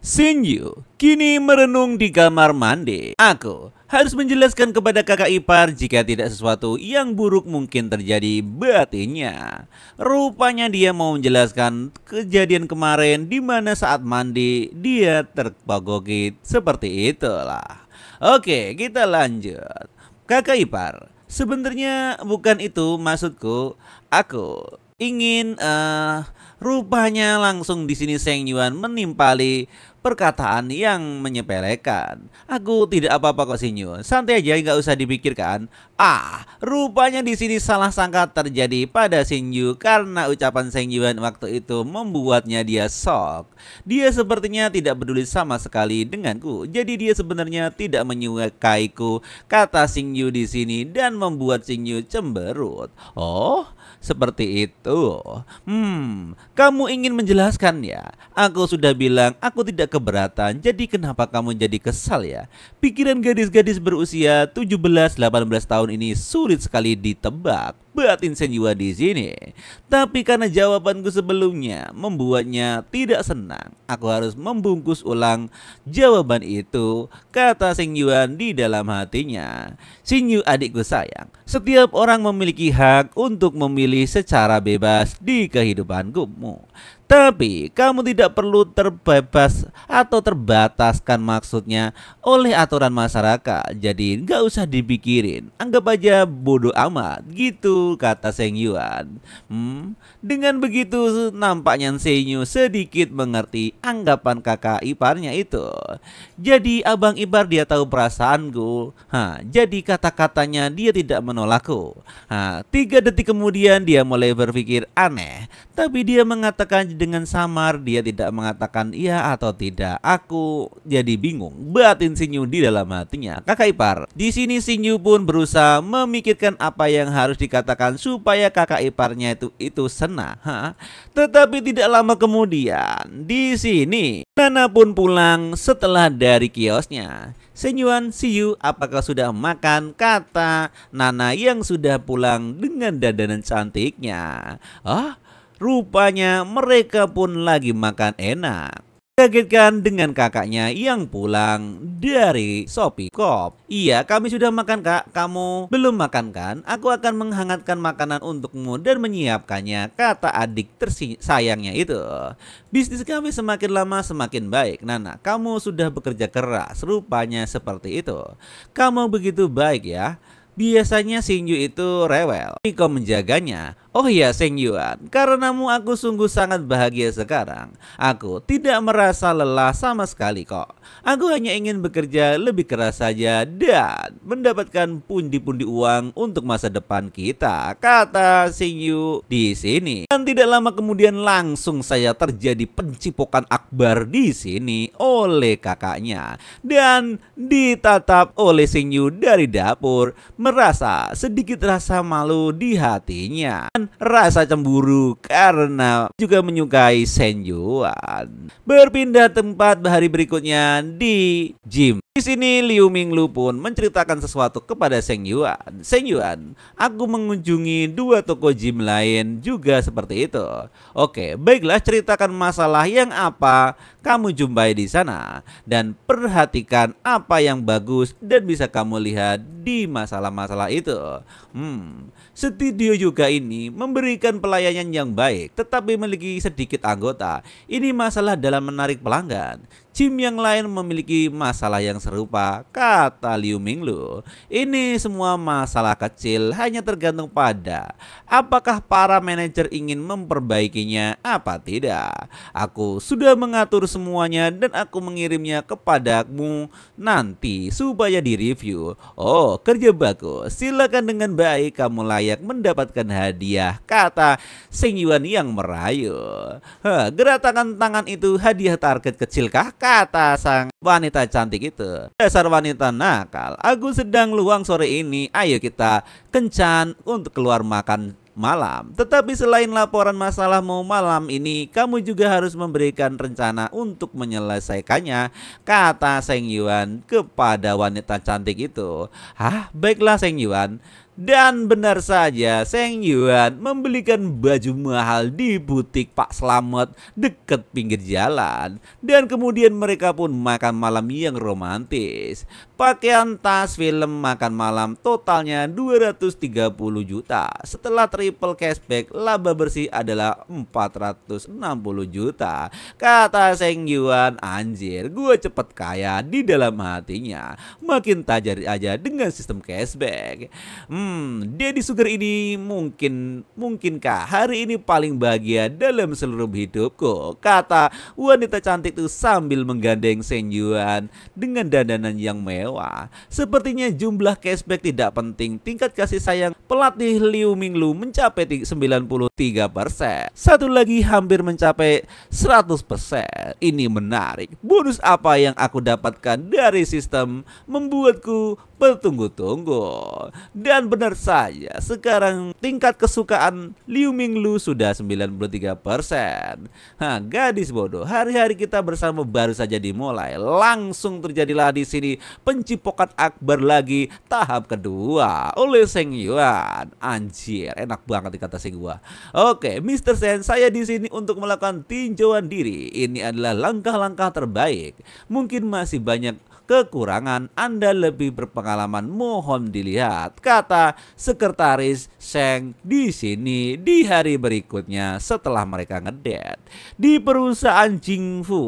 Shinju kini merenung di kamar mandi. Aku harus menjelaskan kepada kakak ipar jika tidak sesuatu yang buruk mungkin terjadi batinnya. Rupanya dia mau menjelaskan kejadian kemarin di mana saat mandi dia terpagokit seperti itulah. Oke, kita lanjut. Kakak ipar, sebenarnya bukan itu maksudku. Aku ingin rupanya langsung di sini Seng Yuan menimpali perkataan yang menyepelekan. Aku tidak apa-apa kok Sinyu, santai aja, nggak usah dipikirkan. Rupanya di sini salah sangka terjadi pada Shinju karena ucapan Seng Yuan waktu itu membuatnya dia shock. Dia sepertinya tidak peduli sama sekali denganku. Jadi dia sebenarnya tidak menyukaiku, kata Shinju di sini dan membuat Shinju cemberut. Oh, seperti itu. Kamu ingin menjelaskan ya? Aku sudah bilang aku tidak keberatan. Jadi kenapa kamu jadi kesal ya? Pikiran gadis-gadis berusia 17-18 tahun ini sulit sekali ditebak, batin Senjua di sini. Tapi karena jawabanku sebelumnya membuatnya tidak senang, aku harus membungkus ulang jawaban itu, kata Senjua di dalam hatinya. Shinju adikku sayang, setiap orang memiliki hak untuk memilih secara bebas di kehidupanku. Tapi kamu tidak perlu terbebas atau terbataskan maksudnya oleh aturan masyarakat. Jadi nggak usah dipikirin, anggap aja bodoh amat gitu, kata Seng Yuan. Dengan begitu nampaknya Shinju sedikit mengerti anggapan kakak iparnya itu. Jadi abang ipar dia tahu perasaanku. Jadi kata-katanya dia tidak menolakku. 3 detik kemudian dia mulai berpikir aneh, tapi dia mengatakan dengan samar, dia tidak mengatakan iya atau tidak. Aku jadi bingung, batin Shinju di dalam hatinya. Kakak ipar, di sini Shinju pun berusaha memikirkan apa yang harus dikatakan supaya kakak iparnya itu senang. Tetapi tidak lama kemudian, di sini Nana pun pulang setelah dari kiosnya. Senyuan, see you, apakah sudah makan? Kata Nana yang sudah pulang dengan dandanan cantiknya. Rupanya mereka pun lagi makan enak. Kagetkan dengan kakaknya yang pulang dari Shopee Shop. Iya, kami sudah makan kak, kamu belum makan kan? Aku akan menghangatkan makanan untukmu dan menyiapkannya, kata adik tersayangnya itu. Bisnis kami semakin lama semakin baik, Nana. Kamu sudah bekerja keras, rupanya seperti itu. Kamu begitu baik ya. Biasanya Shinju itu rewel, tapi kau menjaganya. Oh iya Seng Yuan, karenamu aku sungguh sangat bahagia sekarang. Aku tidak merasa lelah sama sekali kok. Aku hanya ingin bekerja lebih keras saja dan mendapatkan pundi-pundi uang untuk masa depan kita, kata Shinju di sini. Dan tidak lama kemudian langsung saya terjadi pencipokan akbar di sini oleh kakaknya dan ditatap oleh Shinju dari dapur. Merasa sedikit rasa malu di hatinya dan rasa cemburu karena juga menyukai Seng Yuan. Berpindah tempat hari berikutnya di gym. Di sini Liu Minglu pun menceritakan sesuatu kepada Seng Yuan. Seng Yuan, aku mengunjungi 2 toko gym lain juga seperti itu. Oke, baiklah, ceritakan masalah yang apa kamu jumpai di sana dan perhatikan apa yang bagus dan bisa kamu lihat di masalah-masalah itu. Studio juga ini memberikan pelayanan yang baik tetapi memiliki sedikit anggota. Ini masalah dalam menarik pelanggan. Gym yang lain memiliki masalah yang serupa, kata Liu Minglu. Ini semua masalah kecil, hanya tergantung pada apakah para manajer ingin memperbaikinya apa tidak. Aku sudah mengatur semuanya dan aku mengirimnya kepadamu nanti supaya direview. Oh, kerja bagus. Silakan dengan baik, kamu layak mendapatkan hadiah, kata Seng Yuan yang merayu. Geratakan tangan itu hadiah target kecilkah? Kata sang wanita cantik itu. Dasar wanita nakal, aku sedang luang sore ini, ayo kita kencan untuk keluar makan malam. Tetapi selain laporan masalahmu malam ini, kamu juga harus memberikan rencana untuk menyelesaikannya, kata Seng Yuan kepada wanita cantik itu. Baiklah Seng Yuan. Dan benar saja, Seng Yuan membelikan baju mahal di butik Pak Slamet dekat pinggir jalan. Dan kemudian mereka pun makan malam yang romantis. Pakaian, tas, film, makan malam totalnya 230 juta. Setelah triple cashback, laba bersih adalah 460 juta. Kata Seng Yuan, anjir, gue cepet kaya di dalam hatinya. Makin tajir aja dengan sistem cashback. Daddy Sugar ini mungkinkah hari ini paling bahagia dalam seluruh hidupku? Kata wanita cantik itu sambil menggandeng Seng Yuan dengan dandanan yang mewah. Sepertinya jumlah cashback tidak penting. Tingkat kasih sayang pelatih Liu Minglu mencapai 93%. Satu lagi hampir mencapai 100%. Ini menarik. Bonus apa yang aku dapatkan dari sistem membuatku bertunggu-tunggu. Dan benar saja, sekarang tingkat kesukaan Liu Minglu sudah 93%. Gadis bodoh, hari-hari kita bersama baru saja dimulai. Langsung terjadilah di sini pencipokan akbar lagi tahap kedua oleh Seng Yuan. Anjir, enak banget dikata sih gua. Oke, Mr. Sen, saya di sini untuk melakukan tinjauan diri. Ini adalah langkah-langkah terbaik. Mungkin masih banyak kekurangan, Anda lebih berpengalaman, mohon dilihat, kata sekretaris Seng di sini di hari berikutnya setelah mereka ngedate. Di perusahaan Jingfu,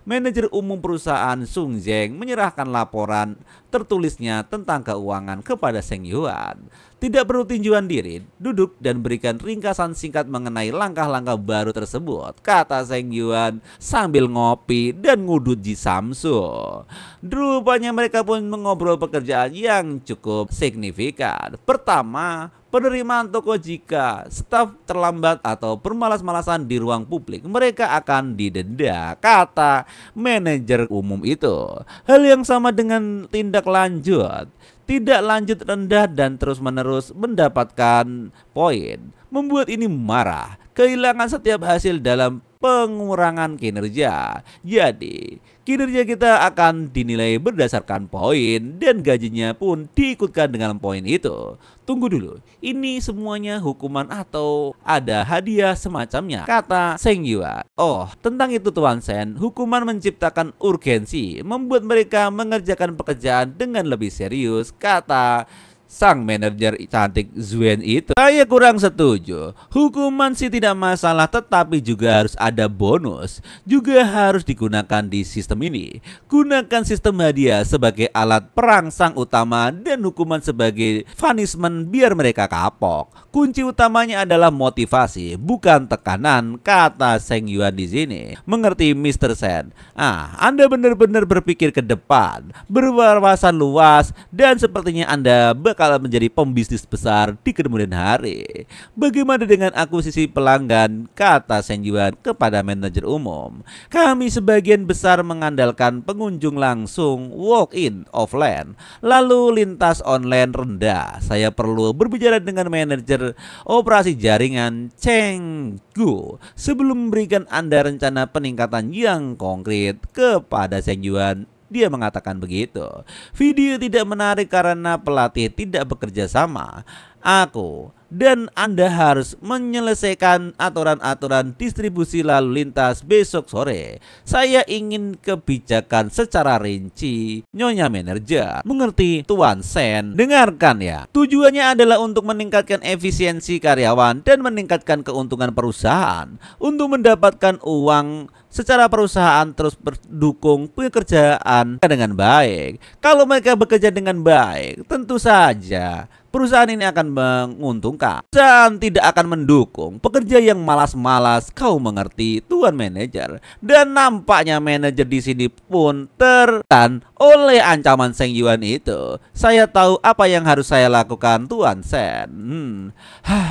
manajer umum perusahaan Sung Zeng menyerahkan laporan tertulisnya tentang keuangan kepada Seng Yuan. Tidak perlu tinjauan diri, duduk dan berikan ringkasan singkat mengenai langkah-langkah baru tersebut, kata Seng Yuan sambil ngopi dan ngudut Ji Samsu. Rupanya mereka pun mengobrol pekerjaan yang cukup signifikan. Pertama, penerimaan toko. Jika staf terlambat atau bermalas-malasan di ruang publik, mereka akan didenda, kata manajer umum itu. Hal yang sama dengan tindak lanjut. Tidak lanjut rendah dan terus-menerus mendapatkan poin. Membuat ini marah. Kehilangan setiap hasil dalam pengurangan kinerja. Jadi, kinerja kita akan dinilai berdasarkan poin dan gajinya pun diikutkan dengan poin itu. Tunggu dulu, ini semuanya hukuman atau ada hadiah semacamnya, kata Seng Yuan. Oh, tentang itu Tuan Sen, hukuman menciptakan urgensi, membuat mereka mengerjakan pekerjaan dengan lebih serius, kata sang manajer cantik Zuen itu. Saya kurang setuju. Hukuman sih tidak masalah, tetapi juga harus ada bonus. Juga harus digunakan di sistem ini. Gunakan sistem hadiah sebagai alat perangsang utama dan hukuman sebagai punishment biar mereka kapok. Kunci utamanya adalah motivasi, bukan tekanan, kata Seng Yuan di sini. Mengerti Mr. Sen? Anda benar-benar berpikir ke depan, berwawasan luas, dan sepertinya Anda bakal menjadi pembisnis besar di kemudian hari. Bagaimana dengan akuisisi pelanggan, kata Seng Yuan kepada manajer umum. Kami sebagian besar mengandalkan pengunjung langsung, walk-in offline, lalu lintas online rendah. Saya perlu berbicara dengan manajer operasi jaringan Cheng Gu sebelum memberikan Anda rencana peningkatan yang konkret, kepada Seng Yuan. Dia mengatakan begitu. Video tidak menarik karena pelatih tidak bekerja sama. Aku dan Anda harus menyelesaikan aturan-aturan distribusi lalu lintas besok sore. Saya ingin kebijakan secara rinci, Nyonya manajer. Mengerti Tuan Sen? Dengarkan ya. Tujuannya adalah untuk meningkatkan efisiensi karyawan dan meningkatkan keuntungan perusahaan. Untuk mendapatkan uang secara perusahaan terus mendukung pekerjaan dengan baik. Kalau mereka bekerja dengan baik, tentu saja perusahaan ini akan menguntungkan. Perusahaan tidak akan mendukung pekerja yang malas-malas. Kau mengerti, Tuan manajer? Dan nampaknya manajer di sini pun tertekan oleh ancaman Seng Yuan itu. Saya tahu apa yang harus saya lakukan, Tuan Sen.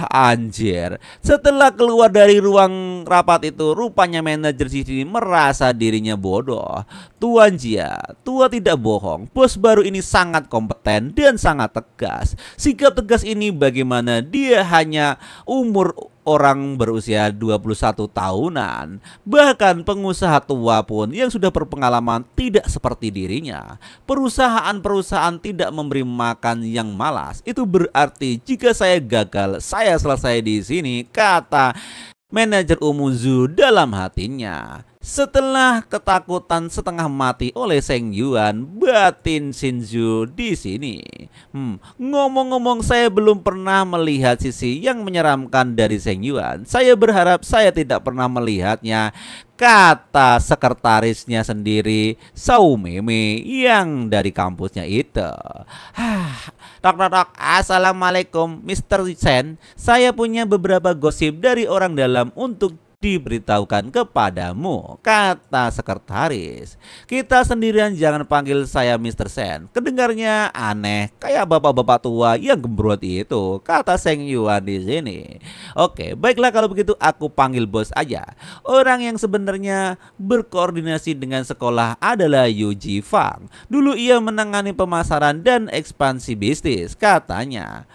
Anjir. Setelah keluar dari ruang rapat itu, rupanya manajer di sini merasa dirinya bodoh. Tuan Jia, tua tidak bohong. Bos baru ini sangat kompeten dan sangat tegas. Sikap tegas ini bagaimana? Dia hanya umur orang berusia 21 tahunan. Bahkan pengusaha tua pun yang sudah berpengalaman tidak seperti dirinya. Perusahaan-perusahaan tidak memberi makan yang malas. Itu berarti jika saya gagal, saya selesai di sini, kata manajer Umuzu dalam hatinya. Setelah ketakutan setengah mati oleh Seng Yuan, batin Shinju di sini. Ngomong-ngomong, saya belum pernah melihat sisi yang menyeramkan dari Seng Yuan. Saya berharap saya tidak pernah melihatnya, kata sekretarisnya sendiri, Sao Meme, yang dari kampusnya itu. Tok. Assalamualaikum, Mr. Chen. Saya punya beberapa gosip dari orang dalam untuk diberitahukan kepadamu, kata sekretaris. Kita sendirian, jangan panggil saya Mr. Sen. Kedengarnya aneh, kayak bapak-bapak tua yang gembrot itu, kata Seng Yuan di sini. Oke, baiklah kalau begitu aku panggil bos aja. Orang yang sebenarnya berkoordinasi dengan sekolah adalah Yuji Fang. Dulu ia menangani pemasaran dan ekspansi bisnis, katanya.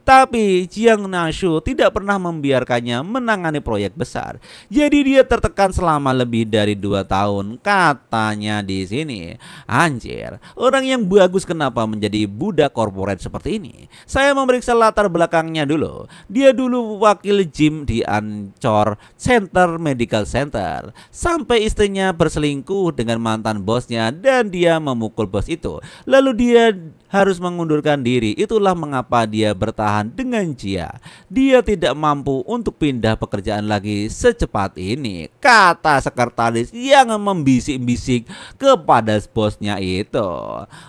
Tapi Jiang Nashu tidak pernah membiarkannya menangani proyek besar. Jadi dia tertekan selama lebih dari 2 tahun, katanya di sini. Anjir, orang yang bagus kenapa menjadi budak korporat seperti ini? Saya memeriksa latar belakangnya dulu. Dia dulu wakil gym di Ancor Center Medical Center. Sampai istrinya berselingkuh dengan mantan bosnya dan dia memukul bos itu. Lalu dia harus mengundurkan diri. Itulah mengapa dia bertahan dengan Jia. Dia tidak mampu untuk pindah pekerjaan lagi secepat ini, kata sekretaris yang membisik-bisik kepada bosnya itu.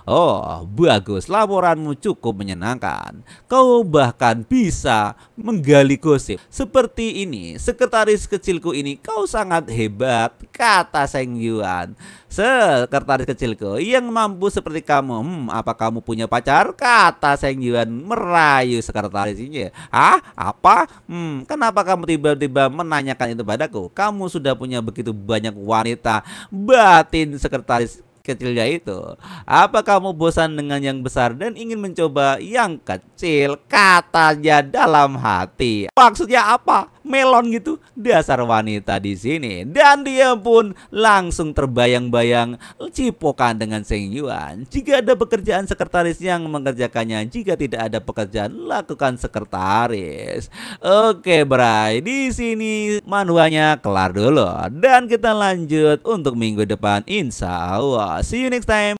Oh, bagus, laporanmu cukup menyenangkan. Kau bahkan bisa menggali gosip seperti ini. Sekretaris kecilku ini, kau sangat hebat, kata Seng Yuan. Sekretaris kecilku yang mampu seperti kamu, apa kamu punya pacar? Kata Seng Yuan merayu sekretarisnya. Apa? Kenapa kamu tiba-tiba menanyakan itu padaku? Kamu sudah punya begitu banyak wanita, batin sekretaris kecilnya itu. Apa kamu bosan dengan yang besar dan ingin mencoba yang kecil? Katanya dalam hati. Maksudnya apa? Melon gitu, dasar wanita di sini. Dan dia pun langsung terbayang-bayang cipokan dengan Seng Yuan. Jika ada pekerjaan sekretaris yang mengerjakannya, jika tidak ada pekerjaan, lakukan sekretaris. Oke, Bray, di sini manualnya kelar dulu dan kita lanjut untuk minggu depan, insya Allah. See you next time.